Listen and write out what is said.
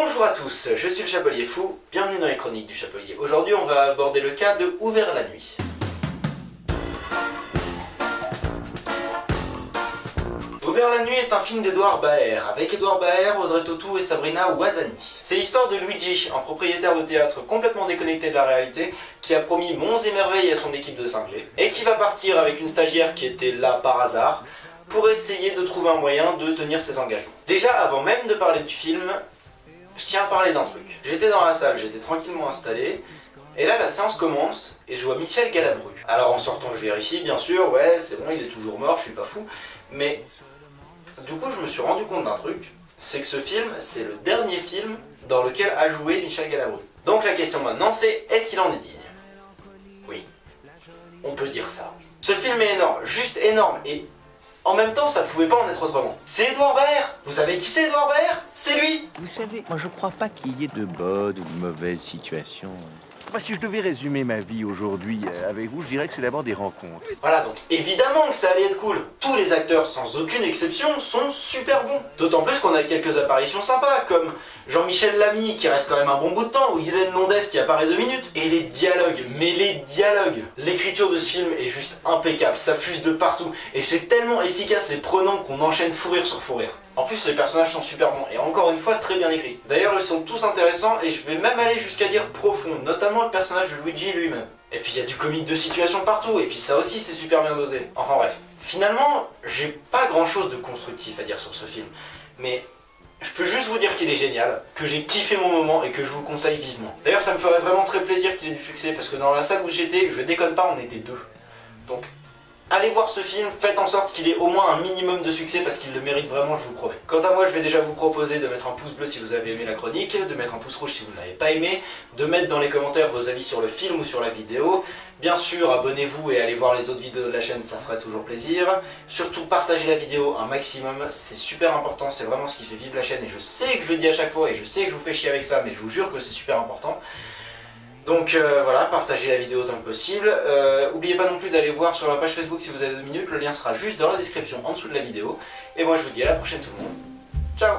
Bonjour à tous, je suis le Chapelier Fou, bienvenue dans les chroniques du Chapelier. Aujourd'hui on va aborder le cas de Ouvert la nuit. Ouvert la nuit est un film d'Edouard Baer, avec Edouard Baer, Audrey Tautou et Sabrina Ouazani. C'est l'histoire de Luigi, un propriétaire de théâtre complètement déconnecté de la réalité, qui a promis monts et merveilles à son équipe de cinglés, et qui va partir avec une stagiaire qui était là par hasard, pour essayer de trouver un moyen de tenir ses engagements. Déjà, avant même de parler du film, je tiens à parler d'un truc. J'étais dans la salle, j'étais tranquillement installé, et là la séance commence, et je vois Michel Galabru. Alors en sortant je vérifie, bien sûr, ouais c'est bon, il est toujours mort, je suis pas fou, mais du coup je me suis rendu compte d'un truc, c'est que ce film, c'est le dernier film dans lequel a joué Michel Galabru. Donc la question maintenant c'est, est-ce qu'il en est digne? Oui, on peut dire ça. Ce film est énorme, juste énorme, et en même temps, ça pouvait pas en être autrement. C'est Edouard Baer. Vous savez qui c'est Edouard Baer? C'est lui. Vous savez, moi je crois pas qu'il y ait de bonnes ou de mauvaises situations. Moi, si je devais résumer ma vie aujourd'hui avec vous, je dirais que c'est d'abord des rencontres. Voilà, donc évidemment que ça allait être cool. Tous les acteurs, sans aucune exception, sont super bons. D'autant plus qu'on a quelques apparitions sympas, comme Jean-Michel Lamy, qui reste quand même un bon bout de temps, ou Hélène Londès, qui apparaît 2 minutes. Et les dialogues, mais les dialogues. L'écriture de ce film est juste impeccable, ça fuse de partout. Et c'est tellement efficace et prenant qu'on enchaîne fou rire sur fou rire. En plus, les personnages sont super bons, et encore une fois, très bien écrits. D'ailleurs, ils sont tous intéressants, et je vais même aller jusqu'à dire profonds, notamment le personnage de Luigi lui-même. Et puis il y a du comique de situation partout, et puis ça aussi c'est super bien dosé. Enfin bref. Finalement, j'ai pas grand chose de constructif à dire sur ce film, mais je peux juste vous dire qu'il est génial, que j'ai kiffé mon moment et que je vous le conseille vivement. D'ailleurs, ça me ferait vraiment très plaisir qu'il ait du succès, parce que dans la salle où j'étais, je déconne pas, on était 2. Donc, allez voir ce film, faites en sorte qu'il ait au moins un minimum de succès parce qu'il le mérite vraiment, je vous promets. Quant à moi, je vais déjà vous proposer de mettre un pouce bleu si vous avez aimé la chronique, de mettre un pouce rouge si vous ne l'avez pas aimé, de mettre dans les commentaires vos avis sur le film ou sur la vidéo. Bien sûr, abonnez-vous et allez voir les autres vidéos de la chaîne, ça ferait toujours plaisir. Surtout, partagez la vidéo un maximum, c'est super important, c'est vraiment ce qui fait vivre la chaîne et je sais que je le dis à chaque fois et je sais que je vous fais chier avec ça, mais je vous jure que c'est super important. Donc voilà, partagez la vidéo autant que possible. N'oubliez pas non plus d'aller voir sur la page Facebook si vous avez 2 minutes, le lien sera juste dans la description en dessous de la vidéo. Et moi je vous dis à la prochaine tout le monde. Ciao!